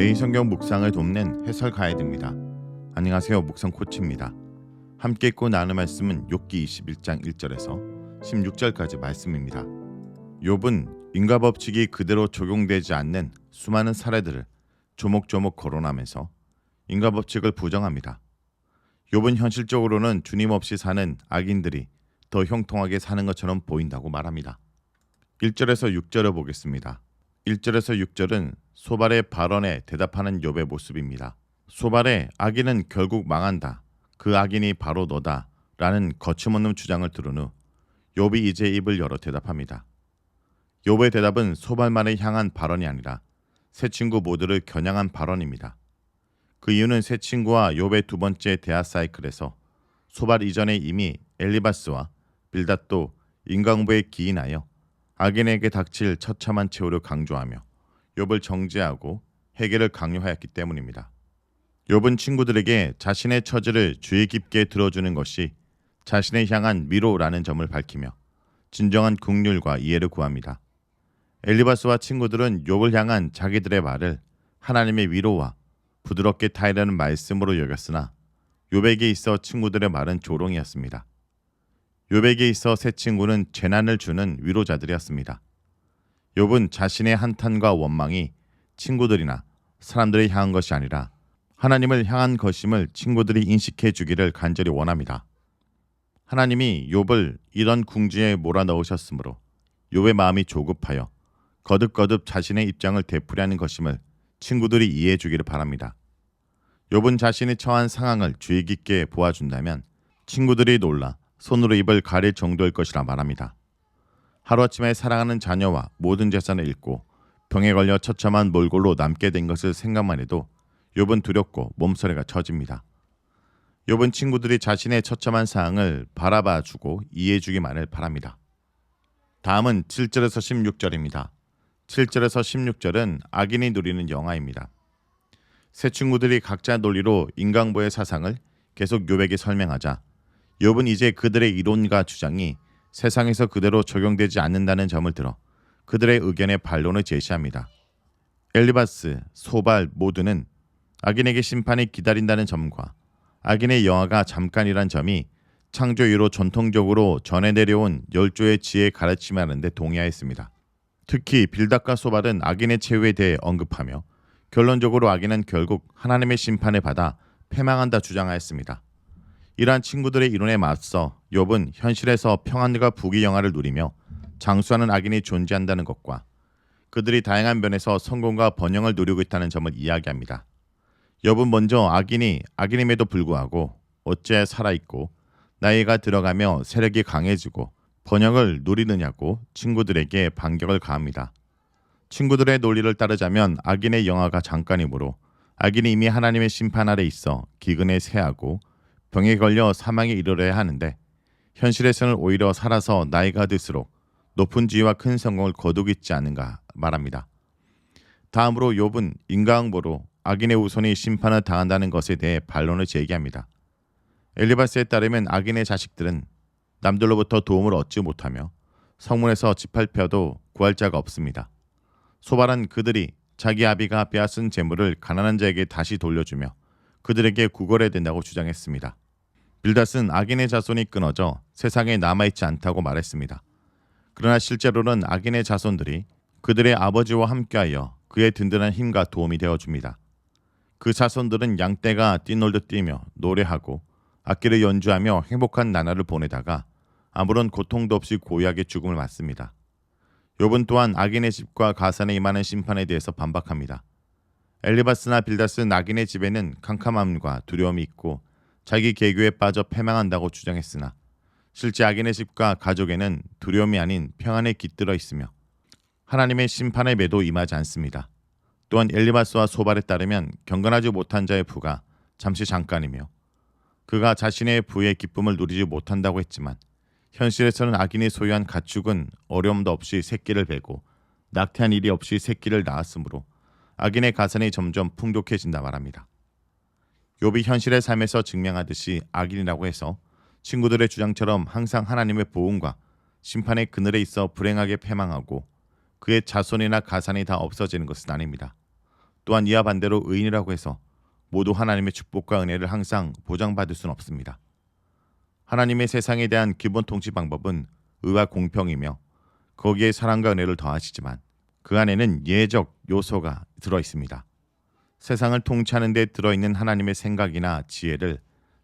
매일 성경 묵상을 돕는 해설 가이드입니다. 안녕하세요. 묵상 코치입니다. 함께 읽고 나눌 말씀은 욥기 21장 1절에서 16절까지 말씀입니다. 욥은 인과 법칙이 그대로 적용되지 않는 수많은 사례들을 조목조목 거론하면서 인과 법칙을 부정합니다. 욥은 현실적으로는 주님 없이 사는 악인들이 더 형통하게 사는 것처럼 보인다고 말합니다. 1절에서 6절을 보겠습니다. 1절에서 6절은 소발의 발언에 대답하는 욥의 모습입니다. 소발의 악인은 결국 망한다. 그 악인이 바로 너다. 라는 거침없는 주장을 들은 후 욥이 이제 입을 열어 대답합니다. 욥의 대답은 소발만을 향한 발언이 아니라 세 친구 모두를 겨냥한 발언입니다. 그 이유는 세 친구와 욥의 두 번째 대화 사이클에서 소발 이전에 이미 엘리바스와 빌닷도 인간부에 기인하여 악인에게 닥칠 처참한 최후를 강조하며 욥을 정죄하고 해결을 강요하였기 때문입니다. 욥은 친구들에게 자신의 처지를 주의 깊게 들어주는 것이 자신을 향한 위로라는 점을 밝히며 진정한 긍휼과 이해를 구합니다. 엘리바스와 친구들은 욥을 향한 자기들의 말을 하나님의 위로와 부드럽게 타이르는 말씀으로 여겼으나 욥에게 있어 친구들의 말은 조롱이었습니다. 욥에게 있어 세 친구는 재난을 주는 위로자들이었습니다. 욥은 자신의 한탄과 원망이 친구들이나 사람들을 향한 것이 아니라 하나님을 향한 것임을 친구들이 인식해 주기를 간절히 원합니다. 하나님이 욥을 이런 궁지에 몰아넣으셨으므로 욥의 마음이 조급하여 거듭거듭 자신의 입장을 되풀이하는 것임을 친구들이 이해해 주기를 바랍니다. 욥은 자신이 처한 상황을 주의 깊게 보아준다면 친구들이 놀라 손으로 입을 가릴 정도일 것이라 말합니다. 하루아침에 사랑하는 자녀와 모든 재산을 잃고 병에 걸려 처참한 몰골로 남게 된 것을 생각만 해도 욥은 두렵고 몸서리가 쳐집니다. 욥은 친구들이 자신의 처참한 상황을 바라봐주고 이해해주기만을 바랍니다. 다음은 7절에서 16절입니다. 7절에서 16절은 악인이 누리는 영화입니다. 세 친구들이 각자 논리로 인간보의 사상을 계속 욥에게 설명하자 욥은 이제 그들의 이론과 주장이 세상에서 그대로 적용되지 않는다는 점을 들어 그들의 의견의 반론을 제시합니다. 엘리바스, 소발 모두는 악인에게 심판이 기다린다는 점과 악인의 영화가 잠깐이란 점이 창조 이후로 전통적으로 전해 내려온 열조의 지혜에 가르침하는 데 동의하였습니다. 특히 빌닷과 소발은 악인의 최후에 대해 언급하며 결론적으로 악인은 결국 하나님의 심판을 받아 패망한다 주장하였습니다. 이러한 친구들의 이론에 맞서 욥은 현실에서 평안과 부귀 영화를 누리며 장수하는 악인이 존재한다는 것과 그들이 다양한 면에서 성공과 번영을 누리고 있다는 점을 이야기합니다. 욥은 먼저 악인이 악인임에도 불구하고 어째 살아있고 나이가 들어가며 세력이 강해지고 번영을 누리느냐고 친구들에게 반격을 가합니다. 친구들의 논리를 따르자면 악인의 영화가 잠깐이므로 악인이 이미 하나님의 심판 아래 있어 기근에 새하고 병에 걸려 사망에 이르러야 하는데 현실에서는 오히려 살아서 나이가 들수록 높은 지위와 큰 성공을 거두겠지 않은가 말합니다. 다음으로 욥은 인과응보로 악인의 후손이 심판을 당한다는 것에 대해 반론을 제기합니다. 엘리바스에 따르면 악인의 자식들은 남들로부터 도움을 얻지 못하며 성문에서 짓밟혀도 구할 자가 없습니다. 소발은 그들이 자기 아비가 빼앗은 재물을 가난한 자에게 다시 돌려주며 그들에게 구걸해야 된다고 주장했습니다. 빌닷은 악인의 자손이 끊어져 세상에 남아있지 않다고 말했습니다. 그러나 실제로는 악인의 자손들이 그들의 아버지와 함께하여 그의 든든한 힘과 도움이 되어줍니다. 그 자손들은 양떼가 뛰놀듯 뛰며 노래하고 악기를 연주하며 행복한 나날을 보내다가 아무런 고통도 없이 고요하게 죽음을 맞습니다. 욥은 또한 악인의 집과 가산에 임하는 심판에 대해서 반박합니다. 엘리바스나 빌닷은 악인의 집에는 캄캄함과 두려움이 있고 자기 계교에 빠져 패망한다고 주장했으나 실제 악인의 집과 가족에는 두려움이 아닌 평안에 깃들어 있으며 하나님의 심판의 매도 임하지 않습니다. 또한 엘리바스와 소발에 따르면 경건하지 못한 자의 부가 잠시 잠깐이며 그가 자신의 부의 기쁨을 누리지 못한다고 했지만 현실에서는 악인이 소유한 가축은 어려움도 없이 새끼를 베고 낙태한 일이 없이 새끼를 낳았으므로 악인의 가산이 점점 풍족해진다 말합니다. 욥이 현실의 삶에서 증명하듯이 악인이라고 해서 친구들의 주장처럼 항상 하나님의 보응과 심판의 그늘에 있어 불행하게 패망하고 그의 자손이나 가산이 다 없어지는 것은 아닙니다. 또한 이와 반대로 의인이라고 해서 모두 하나님의 축복과 은혜를 항상 보장받을 수는 없습니다. 하나님의 세상에 대한 기본 통치 방법은 의와 공평이며 거기에 사랑과 은혜를 더하시지만 그 안에는 예적 요소가 들어 있습니다. 세상을 통치하는 데 들어있는 하나님의 생각이나 지혜를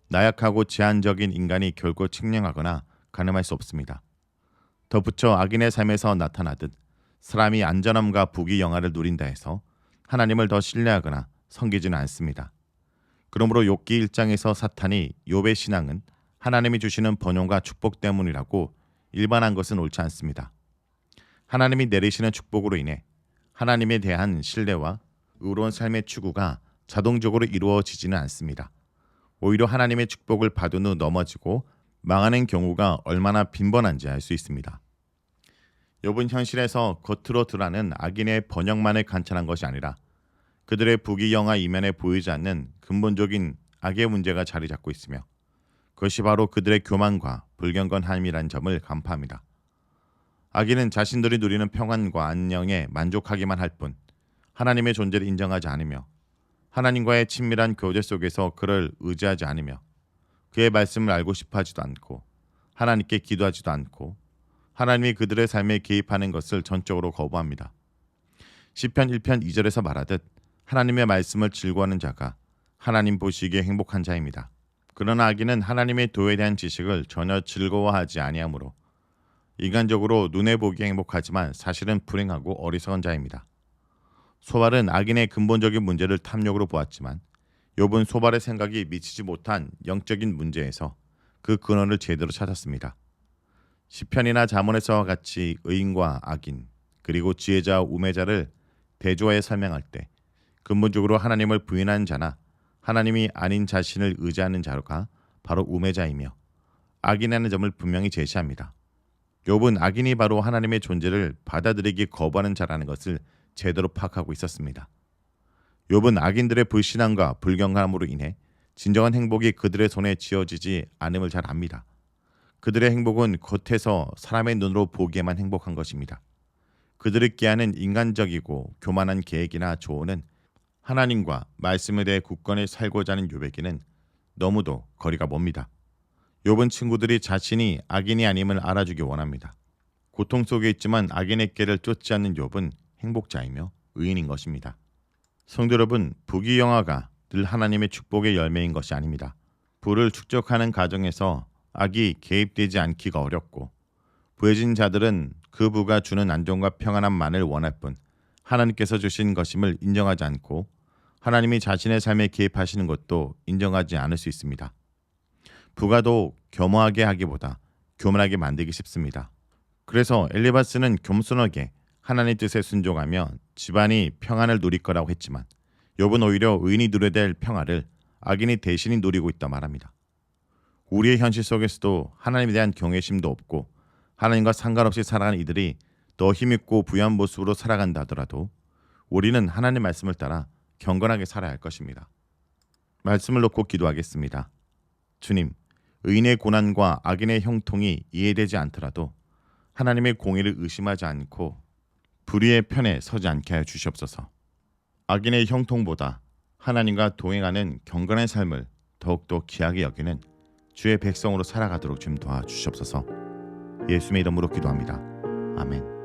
나약하고 제한적인 인간이 결코 측량하거나 가늠할 수 없습니다. 덧붙여 악인의 삶에서 나타나듯 사람이 안전함과 부귀영화를 누린다 해서 하나님을 더 신뢰하거나 섬기지는 않습니다. 그러므로 욥기 1장에서 사탄이 욥의 신앙은 하나님이 주시는 번영과 축복 때문이라고 일반한 것은 옳지 않습니다. 하나님이 내리시는 축복으로 인해 하나님에 대한 신뢰와 의로운 삶의 추구가 자동적으로 이루어지지는 않습니다. 오히려 하나님의 축복을 받은 후 넘어지고 망하는 경우가 얼마나 빈번한지 알 수 있습니다. 욥은 현실에서 겉으로 드러나는 악인의 번영만을 관찰한 것이 아니라 그들의 부귀영화 이면에 보이지 않는 근본적인 악의 문제가 자리 잡고 있으며 그것이 바로 그들의 교만과 불경건함이라는 점을 간파합니다. 악인은 자신들이 누리는 평안과 안녕에 만족하기만 할 뿐 하나님의 존재를 인정하지 않으며 하나님과의 친밀한 교제 속에서 그를 의지하지 않으며 그의 말씀을 알고 싶어 하지도 않고 하나님께 기도하지도 않고 하나님이 그들의 삶에 개입하는 것을 전적으로 거부합니다. 시편 1편 2절에서 말하듯 하나님의 말씀을 즐거워하는 자가 하나님 보시기에 행복한 자입니다. 그러나 악인은 하나님의 도에 대한 지식을 전혀 즐거워하지 아니하므로 인간적으로 눈에 보기에 행복하지만 사실은 불행하고 어리석은 자입니다. 소발은 악인의 근본적인 문제를 탐욕으로 보았지만 욥은 소발의 생각이 미치지 못한 영적인 문제에서 그 근원을 제대로 찾았습니다. 시편이나 잠언에서와 같이 의인과 악인 그리고 지혜자와 우매자를 대조하여 설명할 때 근본적으로 하나님을 부인하는 자나 하나님이 아닌 자신을 의지하는 자가 바로 우매자이며 악인이라는 점을 분명히 제시합니다. 욥은 악인이 바로 하나님의 존재를 받아들이기 거부하는 자라는 것을 제대로 파악하고 있었습니다. 욥은 악인들의 불신앙과 불경감으로 인해 진정한 행복이 그들의 손에 쥐어지지 않음을 잘 압니다. 그들의 행복은 겉에서 사람의 눈으로 보기에만 행복한 것입니다. 그들이 꾀하는 인간적이고 교만한 계획이나 조언은 하나님과 말씀에 대해 굳건히 살고자 하는 욥에게는 너무도 거리가 멉니다. 욥은 친구들이 자신이 악인이 아님을 알아주기 원합니다. 고통 속에 있지만 악인의 길을 쫓지 않는 욥은 행복자이며 의인인 것입니다. 성도 여러분, 부귀영화가 늘 하나님의 축복의 열매인 것이 아닙니다. 부를 축적하는 과정에서 악이 개입되지 않기가 어렵고 부해진 자들은 그 부가 주는 안정과 평안함만을 원할 뿐 하나님께서 주신 것임을 인정하지 않고 하나님이 자신의 삶에 개입하시는 것도 인정하지 않을 수 있습니다. 부가도 겸허하게 하기보다 교만하게 만들기 쉽습니다. 그래서 엘리바스는 겸손하게 하나님 뜻에 순종하며 집안이 평안을 누릴 거라고 했지만 욥은 오히려 의인이 누려야 될 평화를 악인이 대신이 누리고 있다 말합니다. 우리의 현실 속에서도 하나님에 대한 경외심도 없고 하나님과 상관없이 살아가는 이들이 더 힘있고 부유한 모습으로 살아간다 하더라도 우리는 하나님 말씀을 따라 경건하게 살아야 할 것입니다. 말씀을 놓고 기도하겠습니다. 주님, 의인의 고난과 악인의 형통이 이해되지 않더라도 하나님의 공의를 의심하지 않고 불의의 편에 서지 않게 하여 주시옵소서. 악인의 형통보다 하나님과 동행하는 경건한 삶을 더욱더 귀하게 여기는 주의 백성으로 살아가도록 좀 도와주시옵소서. 예수의 이름으로 기도합니다. 아멘.